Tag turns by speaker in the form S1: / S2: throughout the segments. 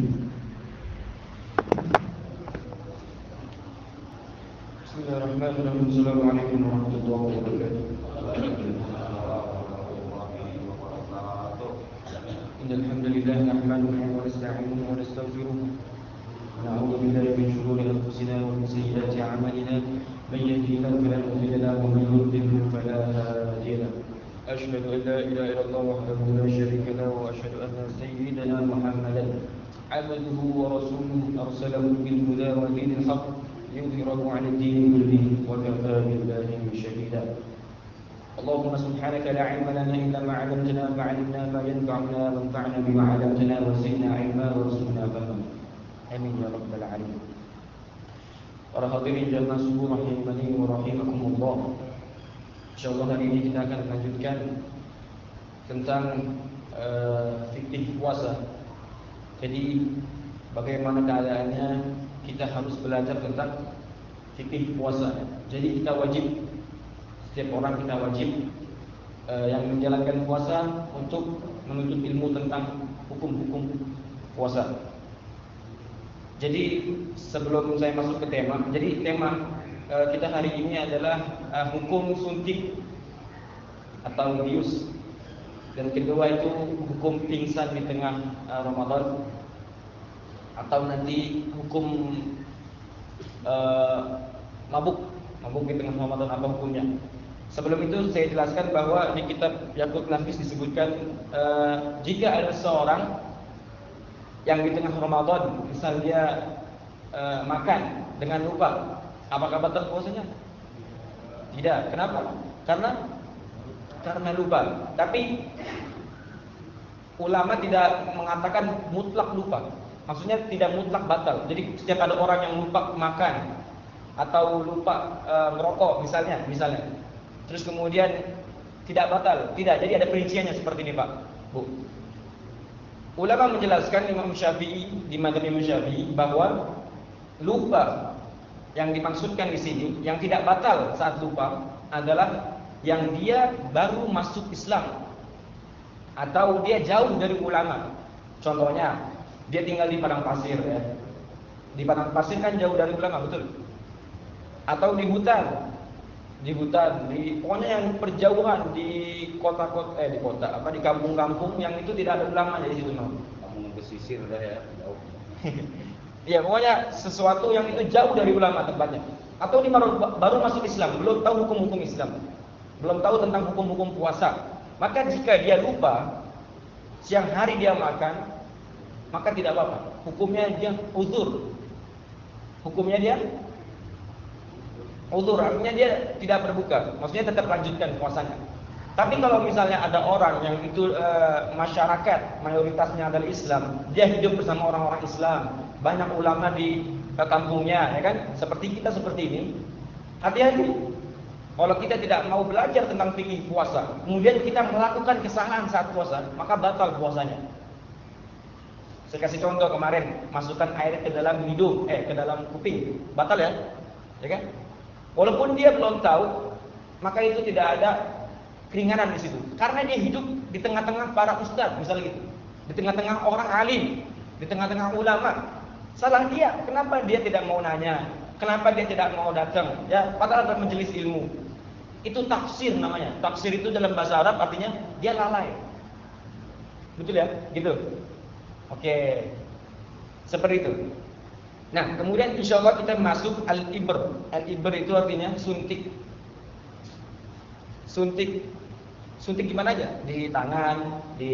S1: Bismillahirrahmanirrahim. Assalamualaikum warahmatullahi wabarakatuh. Innal hamdalillah nahmaduhu wa nasta'inuhu wa nastaghfiruh. Na'udzu billahi min shururi anfusina wa min sayyiati a'malina. Man yahdihillahu fala mudilla lahu wa man yudlil fala hadiya lahu. Asyhadu an la ilaha illallah wahdahu la syarika lahu wa asyhadu anna sayyidana Muhammadan 'abduhu wa rasuluhu arsalahu bil huda wa dinil haqq liyudhhirahu 'ala ad-din kullihi wa kafaa billahi shahida. اللهم سبحانك لا علم لنا إلا ما علمتنا فعلمنا ما ينفعنا وانفعنا بما علمتنا وزدنا علما وارزقنا فهما آمين يا رب العالمين. Para hadirin jamaah subuh rahimani wa rahimakumullah. Insyaallah hari ini kita akan melanjutkan tentang fikih puasa. Jadi bagaimana keadaannya, kita harus belajar tentang fikih puasa. Jadi kita wajib, setiap orang kita wajib yang menjalankan puasa untuk menuntut ilmu tentang hukum-hukum puasa. Jadi sebelum saya masuk ke tema, jadi tema kita hari ini adalah hukum suntik atau bius, dan kedua itu hukum pingsan di tengah Ramadan, atau nanti hukum mabuk di tengah Ramadan, apa hukumnya. Sebelum itu saya jelaskan bahwa di kitab Yaqut Nafis disebutkan jika ada seorang yang di tengah Ramadan misal dia makan dengan lupa, apakah batal puasanya? Tidak. Kenapa? Karena lupa. Tapi ulama tidak mengatakan mutlak lupa. Maksudnya tidak mutlak batal. Jadi setiap ada orang yang lupa makan atau lupa merokok misalnya, terus kemudian tidak batal. Tidak. Jadi ada perinciannya seperti ini, Pak, Bu. Ulama menjelaskan Imam Syafi'i di mazhab Imam Syafi'i bahwa lupa yang dimaksudkan di sini, yang tidak batal saat lupa adalah yang dia baru masuk Islam atau dia jauh dari ulama. Contohnya, dia tinggal di padang pasir ya. Di padang pasir kan jauh dari ulama, betul? Atau di hutan, pokoknya yang perjauhan di di kampung-kampung yang itu tidak ada ulama di situ,
S2: kampung pesisir dah ya, jauh.
S1: Ya, pokoknya sesuatu yang itu jauh dari ulama tempatnya. Atau dia baru masuk Islam, belum tahu hukum-hukum Islam, belum tahu tentang hukum-hukum puasa. Maka jika dia lupa siang hari dia makan, maka tidak apa-apa. Hukumnya dia uzur. Uzur artinya dia tidak berbuka, maksudnya tetap lanjutkan puasanya. Tapi kalau misalnya ada orang yang itu masyarakat mayoritasnya adalah Islam, dia hidup bersama orang-orang Islam, banyak ulama di kampungnya, ya kan? Seperti kita seperti ini, hati-hati. Kalau kita tidak mau belajar tentang fikih puasa, kemudian kita melakukan kesalahan saat puasa, maka batal puasanya. Saya kasih contoh kemarin, masukkan air ke dalam hidung, ke dalam kuping, batal ya kan? Walaupun dia belum tahu, maka itu tidak ada keringanan di situ. Karena dia hidup di tengah-tengah para ustadz, misalnya gitu. Di tengah-tengah orang alim, di tengah-tengah ulama. Salah dia, kenapa dia tidak mau nanya? Kenapa dia tidak mau datang? Ya, padahal ada majelis ilmu. Itu tafsir namanya. Tafsir itu dalam bahasa Arab artinya dia lalai. Betul ya? Gitu. Oke. Seperti itu. Nah, kemudian insya Allah kita masuk al-ibr. Al-ibr itu artinya suntik. Suntik gimana aja? Di tangan, di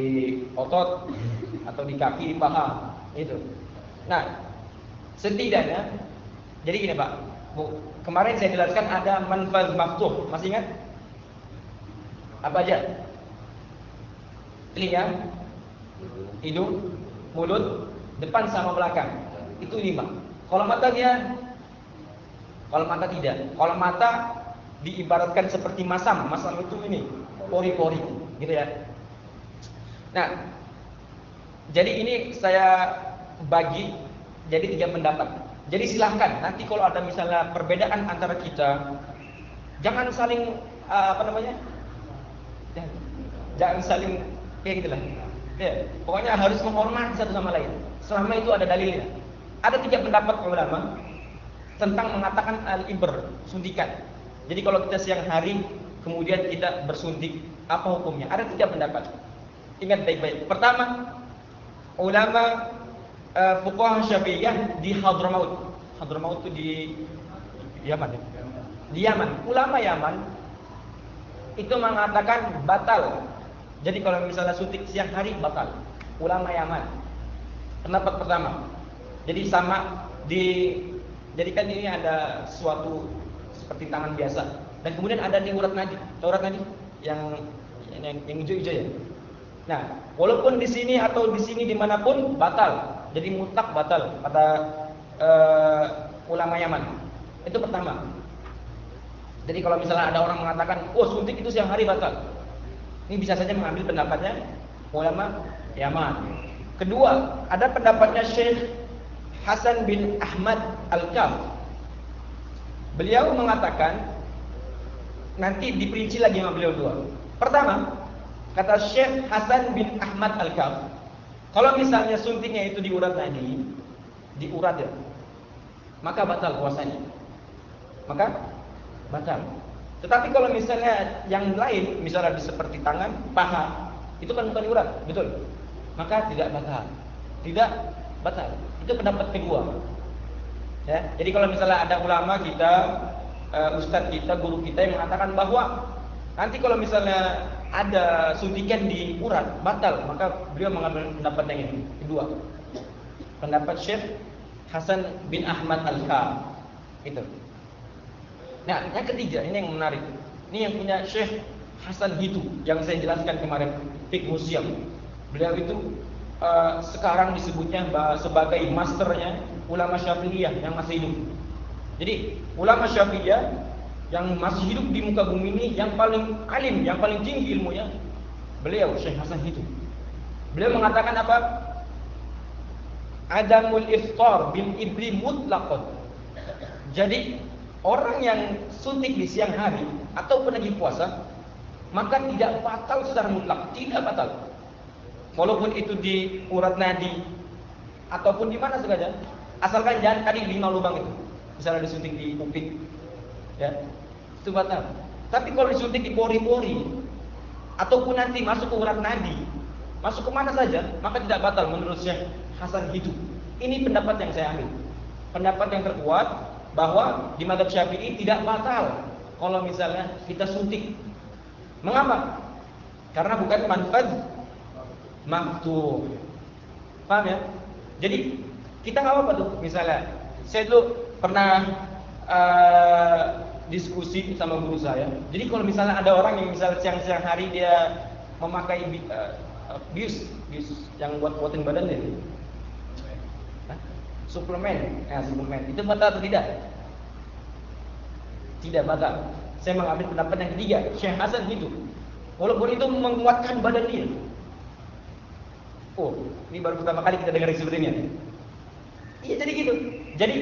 S1: otot, atau di kaki, di paha. Itu. Nah, setidaknya, jadi gini Pak, Bu. Kemarin saya jelaskan ada manfaz maftuh. Masih ingat? Apa aja? Telinga, hidung, mulut, depan sama belakang. Itu 5. Kalau mata tidak. Kalau mata diibaratkan seperti masam. Masam itu ini, pori-pori, gitu ya. Nah, jadi ini saya bagi jadi 3 pendapat. Jadi silahkan nanti kalau ada misalnya perbedaan antara kita, jangan saling jangan saling kayak gitulah. Ya, pokoknya harus menghormati satu sama lain.
S3: selama itu ada dalilnya. Ada 3 pendapat ulama tentang mengatakan al-ibr, suntikan. Jadi kalau kita siang hari kemudian kita bersuntik, apa hukumnya? Ada 3 pendapat. Ingat baik-baik. Pertama, ulama fuqaha Syafi'iyah di Hadramaut. Hadramaut itu di Yaman ya? Di Yaman. Ulama Yaman itu mengatakan batal. Jadi kalau misalnya suntik siang hari batal. Ulama Yaman. Pendapat pertama. Jadi sama jadi kan ini ada suatu seperti tangan biasa dan kemudian ada nih urat nadi. Tahu urat nadi yang hijau-hijau ya. Nah, walaupun di sini atau di sini dimanapun batal. Jadi mutlak batal kata ulama Yaman. Itu pertama. Jadi kalau misalnya ada orang mengatakan, oh suntik itu siang hari batal, ini bisa saja mengambil pendapatnya ulama Yaman. Kedua, ada pendapatnya Syekh Hasan bin Ahmad Al-Kaf. Beliau mengatakan, nanti diperinci lagi sama beliau dua. Pertama, kata Syekh Hasan bin Ahmad Al-Kaf, kalau misalnya suntiknya itu di urat nadi, di urat ya, maka batal puasanya. Maka batal. Tetapi kalau misalnya yang lain, misalnya seperti tangan, paha, itu kan bukan di urat, betul? Maka tidak batal. Tidak batal. Itu pendapat kedua. Ya, jadi kalau misalnya ada ulama kita, ustadz kita, guru kita yang mengatakan bahwa nanti kalau misalnya ada suntikan di urat batal, maka beliau mengambil pendapat yang ini. Kedua, pendapat Syekh Hasan bin Ahmad Al-Kaf. Itu. Nah, yang ketiga ini yang menarik. Ini yang punya Syekh Hasan Hitu yang saya jelaskan kemarin, Fiqh Musyam. Beliau itu sekarang disebutnya sebagai masternya ulama Syafi'iyah yang masih hidup. Jadi ulama Syafi'iyah yang masih hidup di muka bumi ini yang paling alim, yang paling tinggi ilmunya, beliau Syekh Hasan Hitu. Beliau mengatakan apa? Adamul iftar bil ibri mutlaqan. Jadi orang yang suntik di siang hari ataupun lagi puasa, maka tidak batal secara mutlak, tidak batal. Walaupun itu di urat nadi ataupun di mana saja, asalkan jangan tadi 5 lubang itu. Misalnya disuntik di kuping, ya, itu batal. Tapi kalau disuntik di pori-pori ataupun nanti masuk ke urat nadi, masuk ke mana saja, maka tidak batal menurut Syekh Hasan Hitu. Ini pendapat yang saya ambil. Pendapat yang terkuat bahwa di mazhab Syafi'i tidak batal kalau misalnya kita suntik. Mengapa? Karena bukan manfaz maktuh. Paham ya? Jadi kita nggak apa-apa tuh. Misalnya saya dulu pernah diskusi sama guru saya. Jadi kalau misalnya ada orang yang misalnya siang-siang hari dia memakai bius yang buat-buatin badan itu, suplemen, suplemen itu batal atau tidak? Tidak batal. Saya mengambil pendapat yang ketiga, Syekh Hasan itu. Walaupun itu menguatkan badan dia. Oh, ini baru pertama kali kita dengar seperti ini. Iya, jadi gitu. Jadi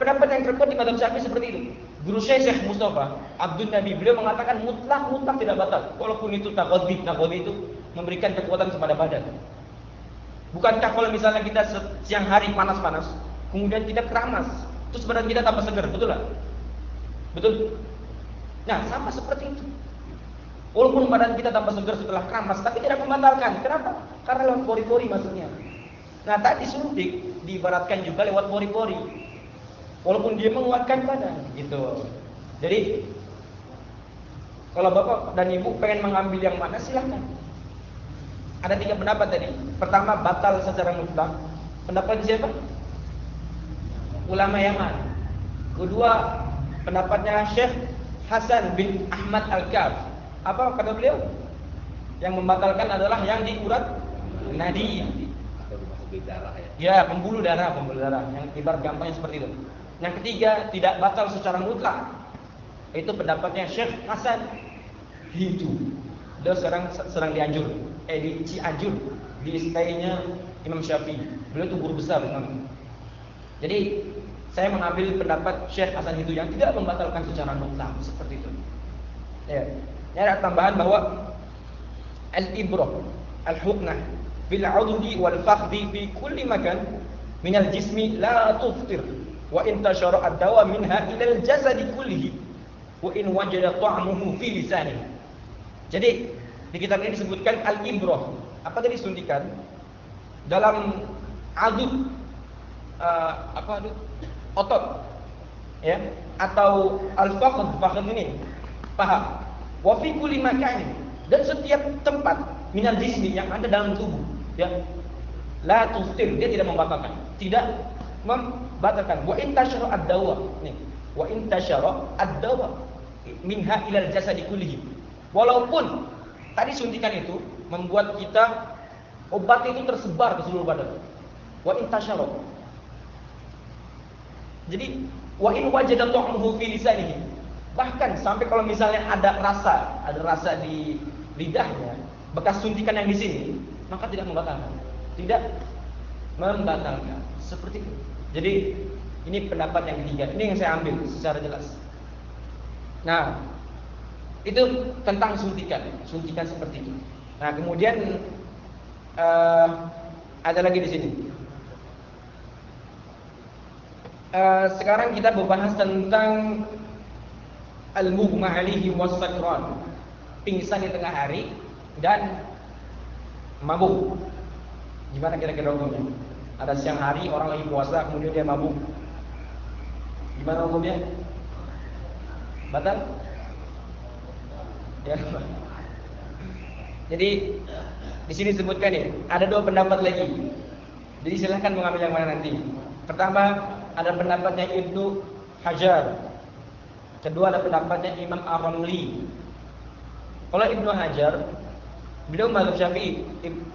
S3: pendapat yang terkuat di mazhab Syafi'i seperti itu. Guru saya Syekh Mustafa Abdul Nabi, beliau mengatakan mutlak tidak batal. Walaupun itu taqaddi itu memberikan kekuatan kepada badan. Bukankah kalau misalnya kita siang hari panas-panas, kemudian kita keramas, terus badan kita tambah segar, betul lah? Betul? Nah, sama seperti itu. Walaupun badan kita tambah segar setelah keramas, tapi tidak membatalkan. Kenapa? Karena lewat pori-pori maksudnya. Nah, tadi suntik diibaratkan juga lewat pori-pori. Walaupun dia menguatkan badan, gitu. Jadi, kalau Bapak dan Ibu pengen mengambil yang mana, silahkan. Ada 3 pendapat tadi. Pertama, batal secara mutlak. Pendapat siapa? Ulama Yaman. Kedua, pendapatnya Syekh Hasan bin Ahmad Al-Kaf. Apa kata beliau? Yang membatalkan adalah yang di urat nadi.
S2: Atau dimasuki darah ya.
S3: Ya, pembuluh darah. Yang ibarat gampangnya seperti itu. Yang ketiga, tidak batal secara mutlak. Itu pendapatnya Syekh Hasan Hitu. Dia sedang di Cianjur, di istainya Imam Syafi'i. Beliau itu guru besar di sana. Jadi saya mengambil pendapat Syekh Hasan Hitu yang tidak membatalkan secara mutlak seperti itu. Ya. Ada tambahan bahwa al-ibrah, al-huknah fil 'ududi wal fakhdi fi kulli makan minal jismi la tuftir wa in tashara ad-dawa minha ila al-jasadi kullihi wa in wajada ta'muhu fi lisanihi. Jadi di kitab ini disebutkan al-ibrah. Apa tadi suntikan? Dalam adud otot ya, atau al-fakhd, fakhd ini paha. Wa fi kulli makan, dan setiap tempat minal jismi yang ada dalam tubuh ya, la tuftir, dia tidak membatalkan, tidak membatalkan. Wa in tashara ad-dawa, nih, wa in tashara ad-dawa minha ilal jasadi kullihi. Walaupun tadi suntikan itu membuat kita obat itu tersebar ke seluruh badan. Wa in tashara. Jadi wa in wajada ta'muhu fi lisanihi. Bahkan sampai kalau misalnya ada rasa di lidahnya bekas suntikan yang di sini, maka tidak membatalkan. Tidak membatalkan. Seperti itu. Jadi ini pendapat yang ketiga. Ini yang saya ambil secara jelas. Nah, itu tentang suntikan seperti itu. Nah, kemudian ada lagi di sini. Sekarang kita membahas tentang al-mughma 'alaihi was-sakran, pingsan di tengah hari dan mabuk. Gimana kira-kira hukumnya? Ada siang hari orang lagi puasa kemudian dia mabuk. Gimana hukumnya? Batal? Ya. Jadi di sini disebutkan ya, ada dua pendapat lagi. Jadi silahkan mengambil yang mana nanti. Pertama ada pendapatnya Ibnu Hajar. Kedua ada pendapatnya Imam Ar-Ramli. Kalau Ibnu Hajar, beliau mazhab Syafi'i.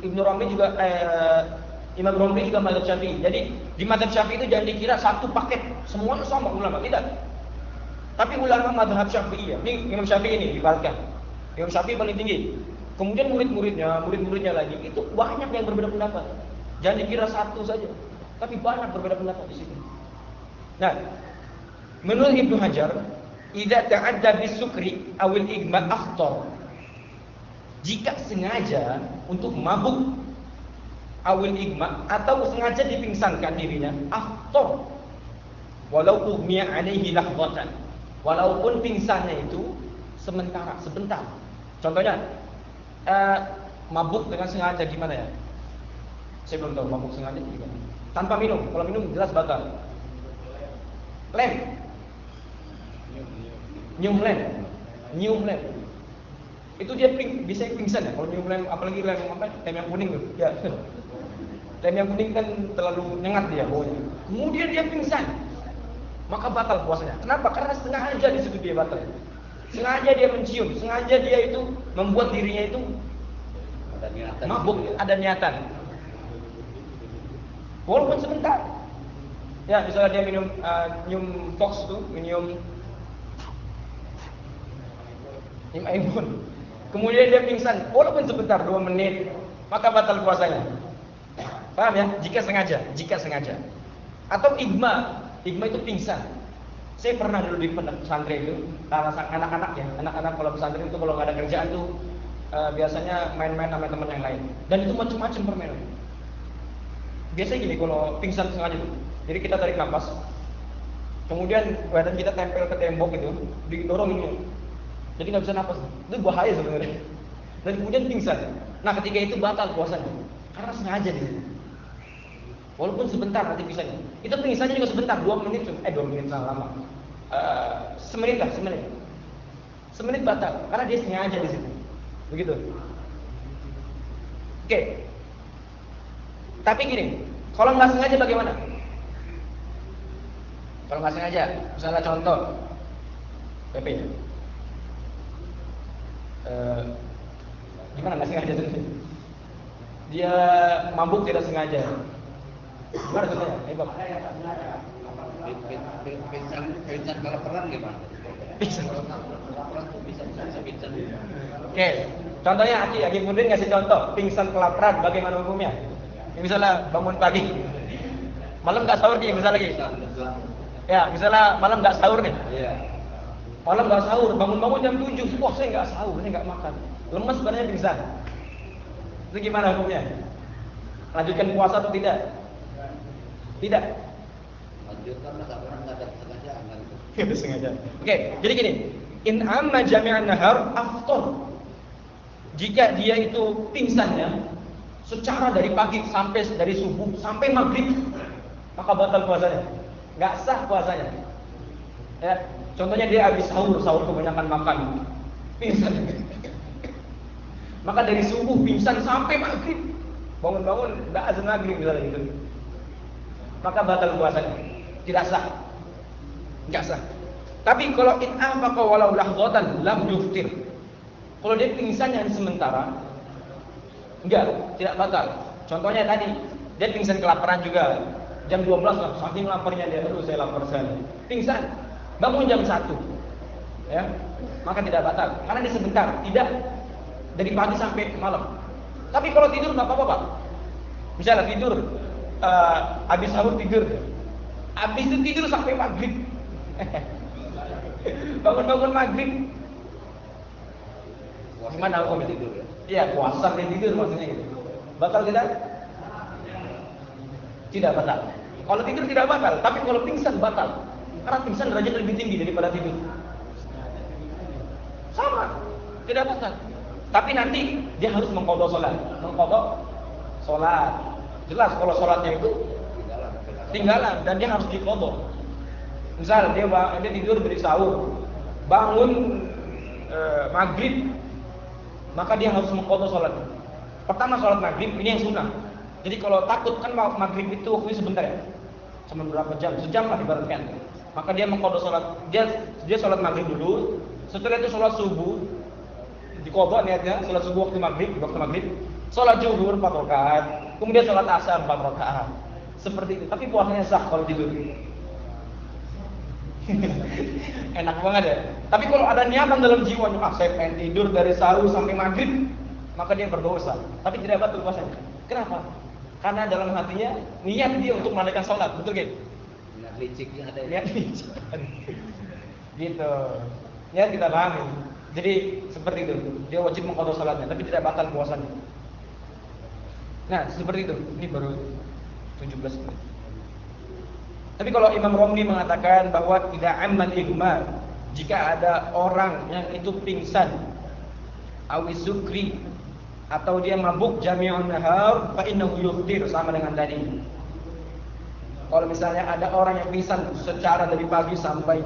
S3: Ibnu Ramli juga Imam Ramli juga mazhab Syafi'i. Jadi di mazhab Syafi'i itu jangan dikira satu paket semuanya sama ulama, tidak. Tapi ulama mazhab Syafi'i ya. Ini Imam Syafi'i ini dibatalkan. Imam Syafi'i paling tinggi. Kemudian murid-muridnya lagi itu banyak yang berbeda pendapat. Jangan dikira satu saja, tapi banyak berbeda pendapat di situ. Nah, menurut Ibnu Hajar, idza ta'adda bisukri awil igma aftar. Jika sengaja untuk mabuk awil igma atau sengaja dipingsankan dirinya, aftar. Walau ughmiya alaihi lahzatan. Walaupun pingsannya itu sebentar. Contohnya mabuk dengan sengaja gimana ya? Saya belum tahu mabuk sengaja gimana. Tanpa minum, kalau minum jelas batal. Nyium lem. Itu dia bisa pingsan ya kalau nyium lem, apalagi lem yang kuning tuh. Ya. Lem yang kuning kan terlalu nyengat dia baunya. Kemudian dia pingsan. Maka batal puasanya. Kenapa? Karena sengaja di situ dia batal. Sengaja dia mencium, sengaja dia itu membuat dirinya itu mabuk, ada niatan. Walaupun sebentar. Ya, misalnya dia minum nyium Fox tuh, minum iPhone. Kemudian dia pingsan, walaupun sebentar 2 menit, maka batal puasanya. Paham ya? Jika sengaja. Atau igma itu pingsan. Saya pernah dulu di pesantren itu, anak-anak ya, anak-anak kalau pesantren itu kalau nggak ada kerjaan tuh biasanya main-main sama teman yang lain. Dan itu macam-macam permainan. Biasanya gini kalau pingsan sengaja tuh. Jadi kita tarik nafas, kemudian badan kita tempel ke tembok gitu, didorong ini. Jadi nggak bisa nafas. Itu bahaya sebenarnya. Dan kemudian pingsan. Nah ketika itu batal puasanya, karena sengaja di situ. Walaupun sebentar nanti pingsannya. Itu pingsannya juga sebentar, 2 menit. 2 menit lama. Semenit. Semenit batal, karena dia sengaja di situ. Begitu. Oke. Tapi gini, kalau nggak sengaja bagaimana? Kalau nggak sengaja, misalnya contoh, PP ya. Gimana nggak sengaja tuh? Dia mabuk tidak sengaja. Gimana contohnya? Bang.
S2: Pingsan kalau perang gimana?
S3: Pingsan.
S2: Perang tuh bisa pingsan.
S3: Oke, contohnya Aki Mudin ngasih contoh, pingsan kelaparan, bagaimana hukumnya? Misalnya bangun pagi, malam nggak sahur nih, misalnya lagi. Ya, misalnya malam nggak sahur nih.
S2: Iya.
S3: Malam nggak sahur, bangun-bangun jam 7, wah saya nggak sahur, saya nggak makan, lemes badannya pingsan. Itu gimana hukumnya? Lanjutkan puasa atau tidak? Tidak.
S2: Lanjutkan masa orang nggak ada sengaja kan itu.
S3: Itu sengaja. Oke, jadi gini, in amma jami'an nahar aftar. Jika dia itu pingsannya secara dari pagi sampai dari subuh sampai maghrib, maka batal puasanya. Nggak sah puasanya. Ya, contohnya dia habis sahur kebanyakan makan, pingsan. Maka dari subuh pingsan sampai maghrib, bangun-bangun nggak azan maghrib misalnya gitu. Maka batal puasanya. Tidak sah. Enggak sah. Tapi kalau in afaqa walau lahghatan lam yuftir. Kalau dia pingsan yang sementara, tidak batal. Contohnya tadi, dia pingsan kelaparan juga. Jam 12 lah, saking laparnya dia, aduh saya lapar sekali. Pingsan, bangun jam 1. Ya, maka tidak batal. Karena dia sebentar, tidak dari pagi sampai malam. Tapi kalau tidur enggak apa-apa, Pak. Misalnya tidur habis sahur tidur. Habis itu tidur sampai maghrib. Bangun-bangun maghrib. Gimana hukumnya?
S2: Tidur ya?
S3: Iya, puasa dan tidur maksudnya gitu. Batal tidak? Tidak batal. Kalau tidur tidak batal, tapi kalau pingsan batal. Karena pingsan derajat lebih tinggi daripada tidur. Sama, tidak batal. Tapi nanti dia harus mengqadha salat. Mengqadha salat. Jelas kalau salatnya itu tinggalan dan dia harus diqadha. Misal dia tidur dari sahur, bangun maghrib, maka dia harus mengqadha salat. Pertama salat maghrib ini yang sunnah. Jadi kalau takut kan maghrib itu waktunya sebentar ya, cuma berapa jam, sejam lah ibaratkan. Maka dia mengqadha salat. Dia salat maghrib dulu. Setelah itu salat subuh, diqadha niatnya salat subuh waktu maghrib, salat zuhur 4 rakaat, kemudian salat asar 4 rakaat. Seperti itu. Tapi puasanya sah kalau tidur. Enak banget ya. Tapi kalau ada niatan dalam jiwanya, saya pengen tidur dari sahur sampai maghrib, maka dia berdosa. Tapi tidak batal puasanya. Kenapa? Karena dalam hatinya niat dia untuk menunaikan sholat, betul kan?
S2: Niat liciknya ada.
S3: Niat licik. Gitu. Ya kita pahami. Jadi seperti itu. Dia wajib mengqadha sholatnya, tapi tidak batal puasanya. Nah, seperti itu. Ini baru 17 menit. Tapi kalau Imam Romli mengatakan bahwa tidak aman ihmal, jika ada orang yang itu pingsan, awis sukri, atau dia mabuk jami'un nahar, fa innahu yuftir, sama dengan tadi. Kalau misalnya ada orang yang pingsan secara dari pagi sampai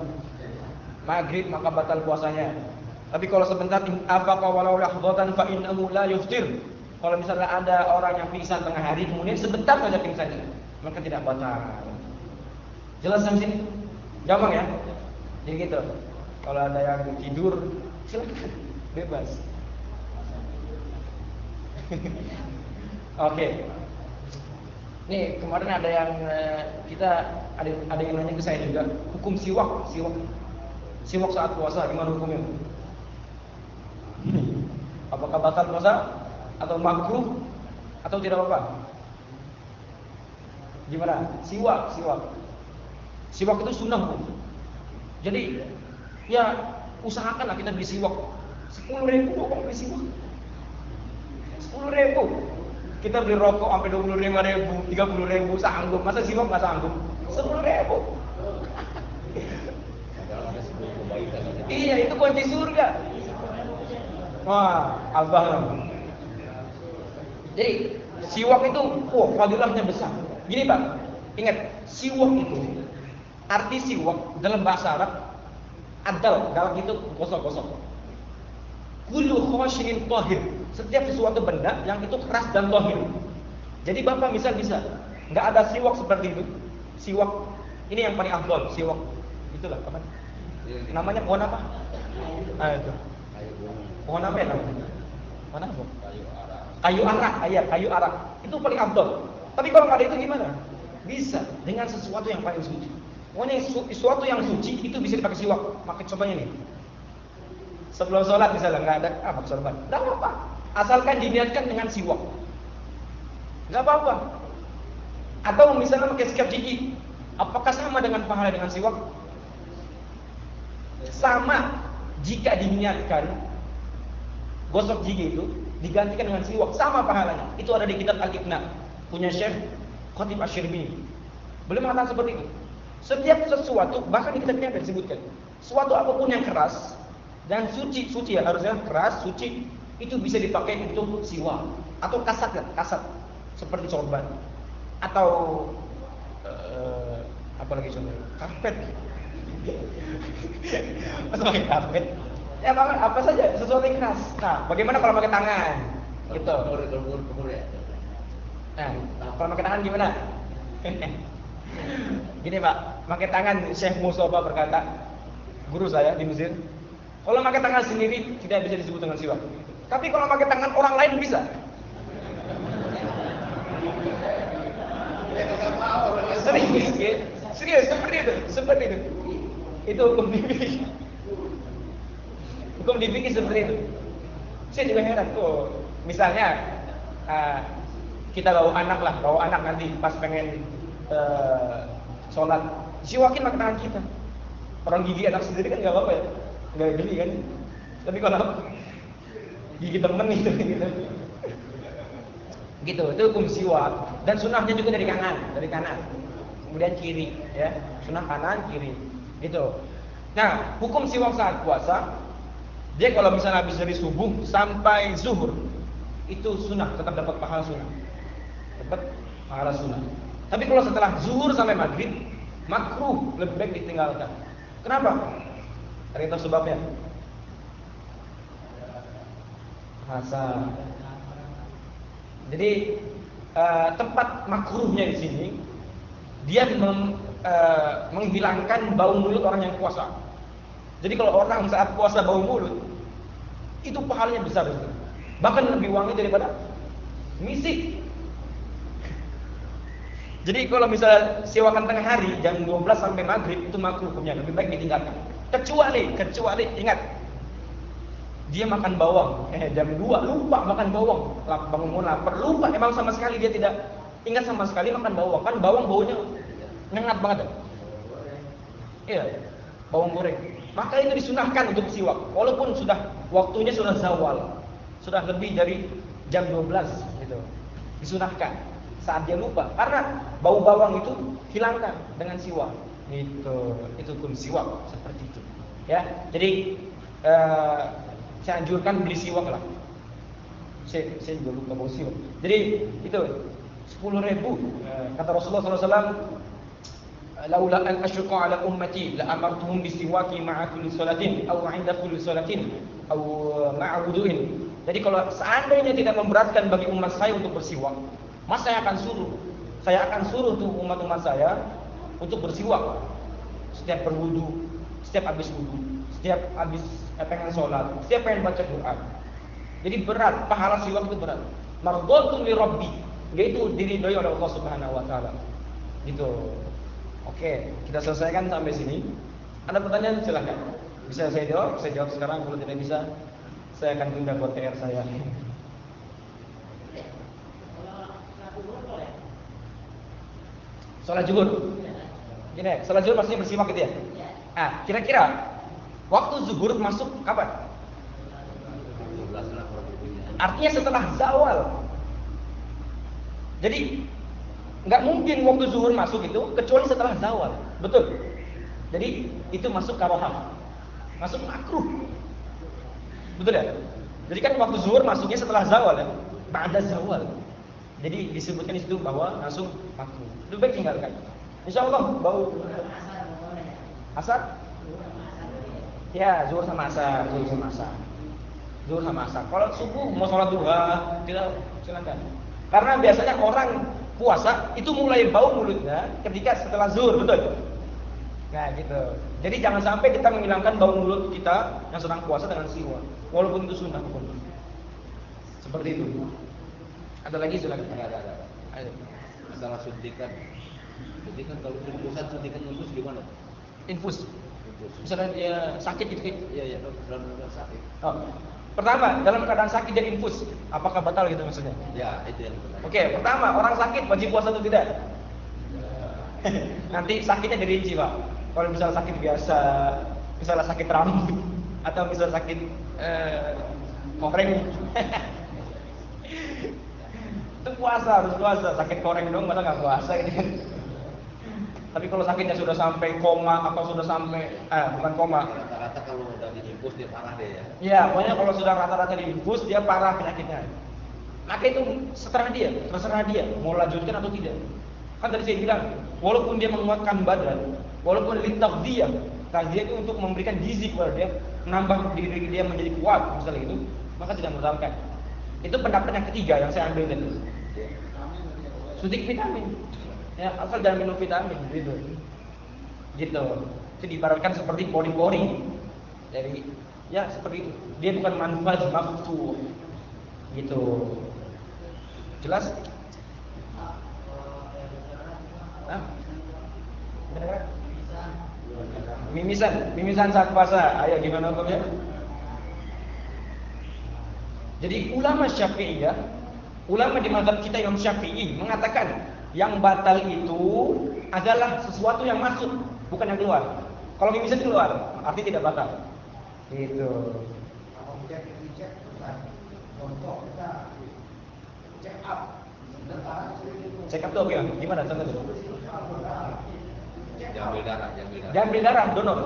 S3: maghrib, maka batal puasanya. Tapi kalau sebentar, afaqa walau lahdatan fa innahu la yuftir. Kalau misalnya ada orang yang pingsan tengah hari, kemudian sebentar saja pingsannya, maka tidak batal. Jelas sampai sini? Gampang ya? Jadi gitu. Kalau ada yang tidur, silakan, bebas. Oke. Nih kemarin ada yang ada yang nanya ke saya juga, hukum siwak saat puasa gimana hukumnya? Apakah batal puasa atau makruh atau tidak apa-apa? Gimana? Siwak itu sunnah hukum. Jadi ya usahakanlah kita beli siwak 10.000 kok beli siwak. 10.000. Kita beli rokok sampai 25.000, 30.000 sanggup. Masa siwak nggak sanggup? 10.000. Iya, itu kunci surga. Wah, abah. Jadi siwak itu, fadilahnya besar. Gini Pak, ingat siwak itu, arti siwak dalam bahasa Arab, adal, dalam itu kosong. Kullu khashin tahir. Setiap sesuatu benda yang itu keras dan tahir. Jadi Bapak bisa nggak ada siwak seperti itu. Siwak ini yang paling afdal, siwak. Itulah apa? Namanya pohon apa? Itu. Pohon apa ya namanya? Pohon apa? Kayu arak. Itu paling afdal. Tapi kalau nggak ada itu gimana? Bisa dengan sesuatu yang paling suci. Pokoknya sesuatu yang suci itu bisa dipakai siwak. Pakai contohnya nih. Sebelum sholat misalnya nggak ada sorban, nggak apa-apa. Asalkan diniatkan dengan siwak, nggak apa-apa. Atau misalnya pakai sikat gigi, apakah sama dengan pahala dengan siwak? Sama. Jika diniatkan gosok gigi itu digantikan dengan siwak, sama pahalanya. Itu ada di kitab Al-Iqna. punya Syekh Khatib Asy-Syirbini. Beliau mengatakan seperti itu. Setiap sesuatu, bahkan di kitabnya ada disebutkan, suatu apapun yang keras dan suci ya, harusnya keras, suci, itu bisa dipakai untuk siwak atau kasat ya, kasat seperti sorban atau apa lagi contohnya, karpet. Masa pakai karpet? Ya apa saja sesuatu yang keras. Nah, bagaimana kalau pakai tangan? Gitu.
S2: Kumur ya.
S3: Nah, kalau pakai tangan gimana? Gini Pak, pakai tangan Syekh Mustafa berkata, guru saya di Mesir, kalau pakai tangan sendiri tidak bisa disebut dengan siwak. Tapi kalau pakai tangan orang lain bisa. Serius, seperti itu. Itu hukum fikih. Hukum di fikih seperti itu. Saya juga heran tuh. Misalnya kita bawa anak nanti pas pengen sholat, siwakin pakai tangan kita. Orang gigi anak sendiri kan nggak apa-apa ya, nggak geli kan. Tapi kalau gigi temen gitu. Gitu, itu hukum siwak. Dan sunahnya juga dari kanan, kemudian kiri, ya. Sunah kanan, kiri, gitu. Nah, hukum siwak saat puasa, dia kalau misalnya habis dari subuh sampai zuhur, itu sunah, tetap dapat pahala sunah. Tapi kalau setelah zuhur sampai maghrib, makruh, lebih baik ditinggalkan. Kenapa? Ada yang tahu sebabnya? Rasa. Jadi tempat makruhnya di sini, dia menghilangkan bau mulut orang yang puasa. Jadi kalau orang saat puasa bau mulut, itu pahalanya besar, bahkan lebih wangi daripada misik. Jadi kalau misalnya siwakan tengah hari jam 12 sampai maghrib itu makruh hukumnya, lebih baik ditinggalkan. Kecuali ingat, dia makan bawang, jam 2 lupa makan bawang, bangun lapar, lupa emang sama sekali dia tidak ingat sama sekali makan bawang. Kan bawang baunya nyengat banget. Iya, bawang goreng. Maka itu disunahkan untuk siwak, walaupun waktunya sudah zawal, sudah lebih dari jam 12 gitu. Disunahkan saat dia lupa, karena bau bawang itu hilangkan dengan siwak. Itu hukum siwak seperti itu. Ya, jadi saya anjurkan beli siwak lah. Saya juga lupa bawa siwak. Jadi itu 10.000 kata Rasulullah SAW, laula an asyqa ala ummati la amartuhum bisiwaki ma'a kulli salatin aw 'inda kulli salatin aw ma'a wudu'in. Jadi kalau seandainya tidak memberatkan bagi umat saya untuk bersiwak, maka saya akan suruh tuh umat-umat saya untuk bersiwak setiap berwudu, setiap habis wudu, setiap habis pengen sholat, setiap pengen baca Quran. Jadi berat, pahala siwak itu berat. Mardhatun li rabbi, yaitu diridhoi oleh Allah Subhanahu wa taala. Gitu. Oke, kita selesaikan sampai sini. Ada pertanyaan silakan. Bisa saya jawab sekarang. Kalau tidak bisa, saya akan tunda buat PR saya. Salat zuhur. Gini, salat zuhur pastinya bersiwak gitu ya? Kira-kira waktu zuhur masuk kapan? Artinya setelah zawal. Jadi nggak mungkin waktu zuhur masuk itu kecuali setelah zawal, betul? Jadi itu masuk karohah, masuk makruh, betul ya? Jadi kan waktu zuhur masuknya setelah zawal ya, ba'da zawal. Jadi disebutkan di situ bahwa langsung makruh. Lebih baik tinggalkan. Insya Allah bau asar. Ya, zuhur sama asar. Kalau subuh mau sholat duha, tidak silakan. Karena biasanya orang puasa itu mulai bau mulutnya ketika setelah zuhur, betul? Nah, gitu. Jadi jangan sampai kita menghilangkan bau mulut kita yang sedang puasa dengan siwak, walaupun itu sunnah pun. Seperti itu. Ada lagi silakan.
S2: Ada.
S3: Ayo.
S2: Masalah suntikan. Suntikan kalau infusan, suntikan infus gimana?
S3: Infus. Misalnya dia sakit gitu.
S2: Iya, dalam sakit.
S3: Pertama, dalam keadaan sakit dia infus, apakah batal gitu maksudnya?
S2: Ya, itu yang benar.
S3: Oke, pertama, orang sakit wajib puasa atau tidak? Nanti sakitnya dirinci, Pak. Kalau misalnya sakit biasa, misalnya sakit rambut, atau misalnya sakit koreng. Itu puasa, harus puasa. Sakit koreng dong, malah nggak puasa ini kan. Tapi kalau sakitnya sudah sampai koma atau sudah sampai bukan koma.
S2: Rata-rata kalau udah diinfus dia parah deh ya.
S3: Iya, pokoknya kalau sudah rata-rata diinfus dia parah penyakitnya. Maka itu terserah dia mau lanjutkan atau tidak. Kan tadi saya bilang, walaupun dia menguatkan badan, walaupun litaghdiyah, taghdiyah itu untuk memberikan gizi kepada dia, menambah diri dia menjadi kuat misalnya itu, maka tidak membatalkan. Itu pendapat yang ketiga yang saya ambil tadi. Suntik vitamin. Ya, asal jangan minum vitamin gitu. Gitu. Itu diibaratkan seperti pori-pori. Jadi ya seperti itu. Dia bukan manfaz maftuh. Gitu. Jelas? Hah? Mimisan saat puasa. Ayo gimana hukumnya? Jadi ulama Syafi'iyah, ulama di mazhab kita Imam Syafi'i mengatakan yang batal itu adalah sesuatu yang masuk, bukan yang keluar. Kalau mimisan keluar, artinya tidak batal. Gitu. Check up itu apa ya? Gimana contohnya?
S2: Jambil darah.
S3: Jambil darah, donor.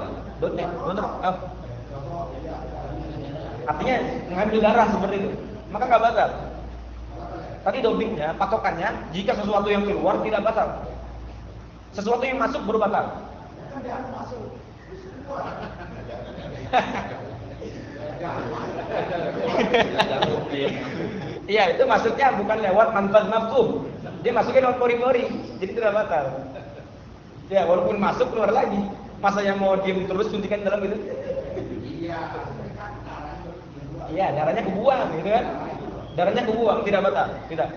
S3: Artinya mengambil darah seperti itu, maka nggak batal. Tadi dopingnya, patokannya, jika sesuatu yang keluar tidak batal. Sesuatu yang masuk baru batal. Iya, itu masuknya bukan lewat manfaat mafhum. Dia masuknya lewat pori-pori, jadi tidak batal. Ya, walaupun masuk keluar lagi. Masa yang mau diem terus suntikan dalam itu? Iya, darahnya kebuang gitu kan. Darahnya kebuang, tidak batal, tidak.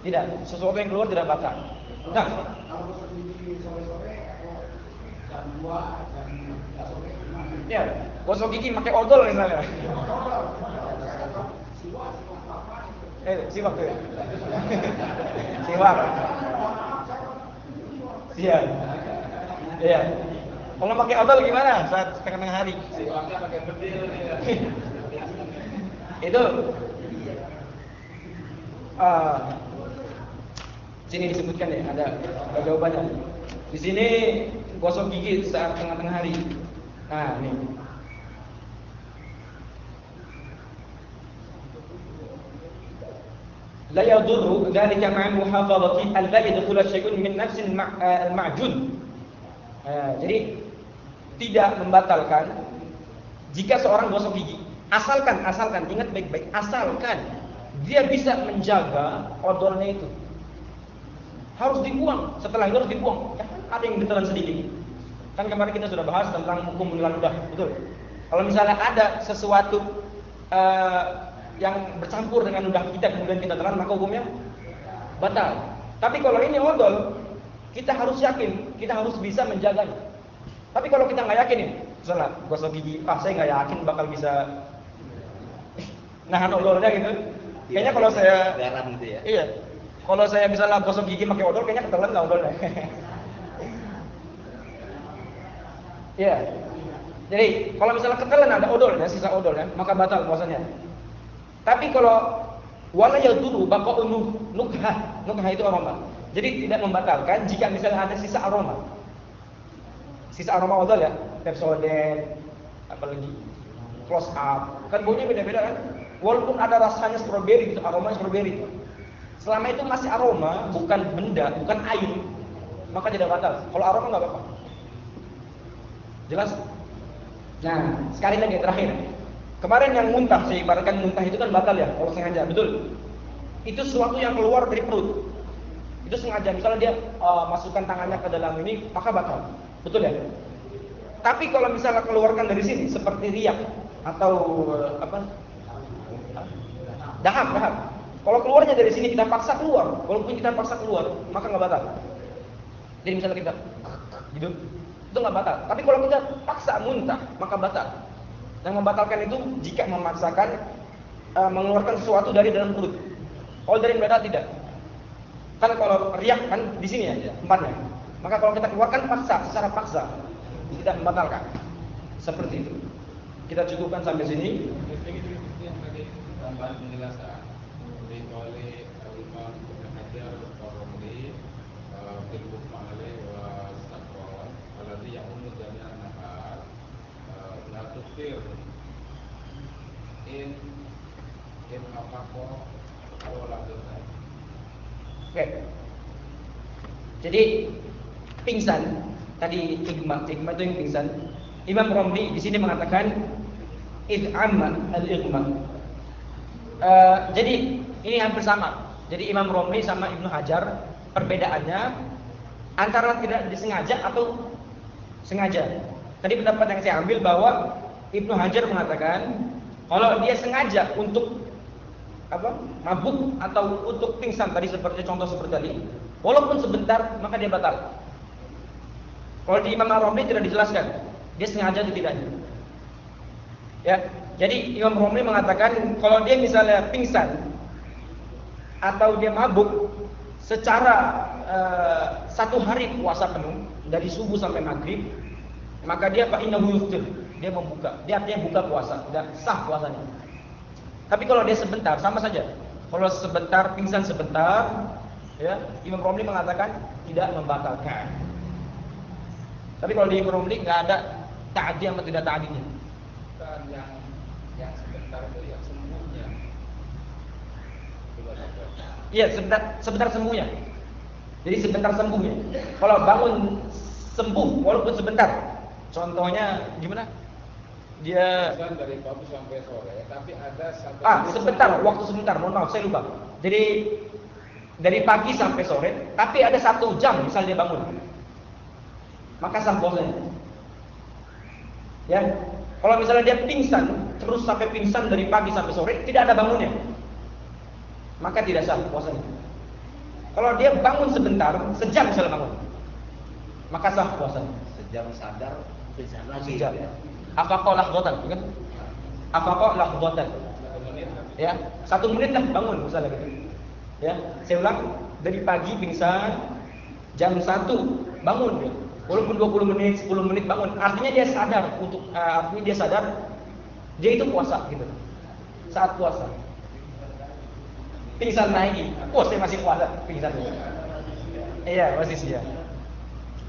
S3: Tidak, sesuatu yang keluar tidak batal. Nah, ya, gosok gigi pakai odol misalnya. Siwak tuh. Siwak. Iya. Iya. Kalau pakai odol gimana saat tengah hari?
S2: Siwaknya pakai bedil ya.
S3: Itu sini disebutkan ya, ada jawabannya. Di sini gosok gigi saat tengah-tengah hari. Nah, ini. La yadurru dzalika ma'a muhafazati an la yadkhula syai'un min nafsi al-ma'jun. Jadi tidak membatalkan jika seorang gosok gigi. Asalkan ingat baik-baik, asalkan dia bisa menjaga odolnya itu. Harus dibuang, setelah itu harus dibuang. Ada yang ditelan sedikit. Kan kemarin kita sudah bahas tentang hukum menelan ludah, betul? Kalau misalnya ada sesuatu yang bercampur dengan ludah kita kemudian kita telan, maka hukumnya batal. Tapi kalau ini odol, kita harus yakin, kita harus bisa menjaganya. Tapi kalau kita nggak yakin nih, misalnya gosok gigi, saya nggak yakin bakal bisa nahan odolnya gitu. Kayaknya kalau saya
S2: garam gitu ya.
S3: Iya. Kalau saya misalnya gosok gigi pakai odol, kayaknya ketelan nggak odolnya. Iya. Jadi kalau misalnya ketelan ada odolnya, sisa odolnya, maka batal puasanya. Tapi kalau wala yaduru baqa'u nukhah itu aroma. Jadi tidak membatalkan jika misalnya ada sisa aroma. Sisa aroma odol ya, Pepsodent, apalagi Close Up. Kan baunya beda-beda kan? Walaupun ada rasanya stroberi, itu aromanya stroberi. Selama itu masih aroma, bukan benda, bukan air, maka tidak batal. Kalau aroma nggak apa-apa. Jelas? Nah, sekali lagi terakhir. Kemarin yang muntah, saya ibaratkan muntah itu kan batal ya, kalau sengaja, betul? Itu sesuatu yang keluar dari perut. Itu sengaja, misalnya dia masukkan tangannya ke dalam ini, maka batal. Betul ya? Tapi kalau misalnya keluarkan dari sini, seperti riak atau dahak. Kalau keluarnya dari sini kita paksa keluar, walaupun kita paksa keluar, maka nggak batal. Jadi misalnya kita gitu, itu nggak batal. Tapi kalau kita paksa muntah, maka batal. Yang membatalkan itu jika memaksakan mengeluarkan sesuatu dari dalam perut. Kalau dari mendadak tidak. Kan kalau riak kan di sini ya tempatnya. Maka kalau kita keluarkan paksa, secara paksa, tidak membatalkan. Seperti itu. Kita cukupkan sampai sini.
S2: Yang tadi tambahan penjelasan kecuali
S4: Imam Ibnu Hajar al-Romli fil Ma'ali wa Saqwan alladhi ya'ummu jami'an nahar la tuftir in afaqo aw la tutai.
S3: Oke. Jadi pingsan tadi hikmah itu yang pingsan. Imam Romli di sini mengatakan id'amma al-ighma. Jadi ini hampir sama. Jadi Imam Romli sama Ibnu Hajar perbedaannya antara tidak disengaja atau sengaja. Tadi pendapat yang saya ambil bahwa Ibnu Hajar mengatakan kalau dia sengaja untuk mabuk atau untuk pingsan tadi seperti contoh seperti tadi, walaupun sebentar maka dia batal. Kalau di Imam Romli tidak dijelaskan dia sengaja atau tidak. Ya, jadi Imam Romli mengatakan kalau dia misalnya pingsan atau dia mabuk secara 1 hari puasa penuh dari subuh sampai maghrib, maka dia fa'innahu yuftir, dia membuka, dia artinya buka puasa, sudah sah puasanya. Tapi kalau dia sebentar sama saja. Kalau sebentar pingsan sebentar, ya Imam Romli mengatakan tidak membatalkan. Tapi kalau di Imam Romli nggak ada ta'adi atau tidak ta'adinya.
S4: Dan yang sebentar itu yang sembuhnya.
S3: Iya, sebentar sembuhnya. Jadi sebentar sembuhnya. Kalau bangun sembuh walaupun sebentar. Contohnya gimana? Dia
S4: Dari pagi sampai sore, tapi ada satu
S3: sebentar, waktu sebentar, mohon maaf saya lupa. Jadi dari pagi sampai sore, tapi ada 1 jam misalnya dia bangun, maka sah puasanya. Ya, kalau misalnya dia pingsan terus sampai pingsan dari pagi sampai sore, tidak ada bangunnya, maka tidak sah puasanya. Kalau dia bangun sebentar, sejam misalnya bangun, maka sah puasanya.
S2: Sejam sadar, pingsan lagi.
S3: Sejam.
S2: Ya.
S3: Afaqah lahghatan, kan? Afaqah lahghatan. Ya, 1 menit lah bangun misalnya gitu. Ya, saya ulang, dari pagi pingsan, jam 1 bangun ya. Walaupun 20 menit, 10 menit bangun, artinya dia sadar dia itu puasa gitu. Saat puasa. Pingsan lagi. Oh, saya masih puasa, pingsan. Iya, masih siap.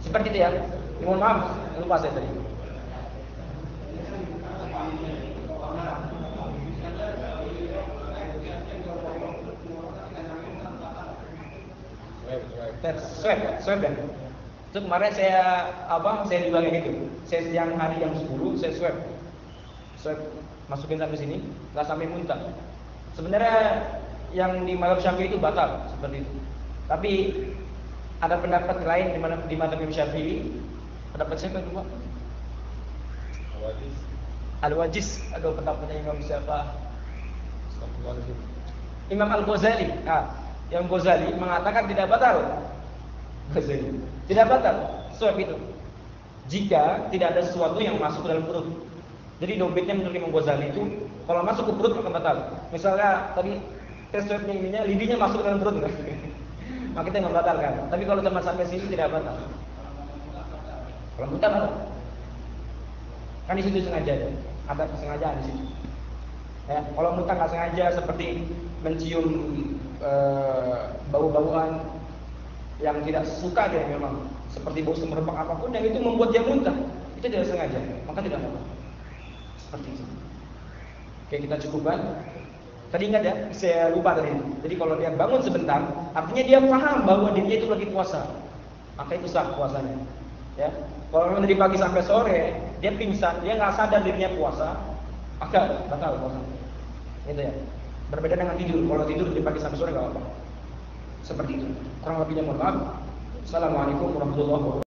S3: Seperti itu ya. Mohon maaf, lupa saya tadi. Swab ya. Itu kemarin saya juga kayak gitu. Saya siang hari jam 10 saya swab masukin sampai sini, nggak sampai muntah. Sebenarnya yang di mazhab Syafi'i itu batal seperti itu. Tapi ada pendapat lain di mazhab Syafi'i. Pendapat siapa dulu? Al-Wajiz. Ada pendapatnya Imam siapa? Imam Al-Ghazali. Yang Ghazali mengatakan tidak batal. Tidak batal swab itu jika tidak ada sesuatu yang masuk ke dalam perut. Jadi dompetnya menurut Imam Ghazali itu kalau masuk ke perut maka batal. Misalnya tadi tes swabnya ininya lidinya masuk ke dalam perut kan? Maka kita membatalkan. Tapi kalau cuma sampai sini tidak batal. Kalau muntah batal. Kan di situ sengaja ada kesengajaan di situ. Ya, kalau muntah nggak sengaja seperti mencium bau-bauan yang tidak suka dia memang seperti bau semerbak apapun yang itu membuat dia muntah, itu tidak sengaja, maka tidak apa-apa. Seperti itu. Oke, kita cukupkan. Tadi ingat ya, saya lupa tadi. Jadi kalau dia bangun sebentar, artinya dia paham bahwa dirinya itu lagi puasa, maka itu sah puasanya. Ya, kalau memang dari pagi sampai sore dia pingsan, dia nggak sadar dirinya puasa, maka batal puasa. Gitu ya. Berbeda dengan tidur. Kalau tidur dari pagi sampai sore nggak apa-apa. Seperti itu. Kurang lebihnya mohon maaf. Assalamualaikum warahmatullahi wabarakatuh.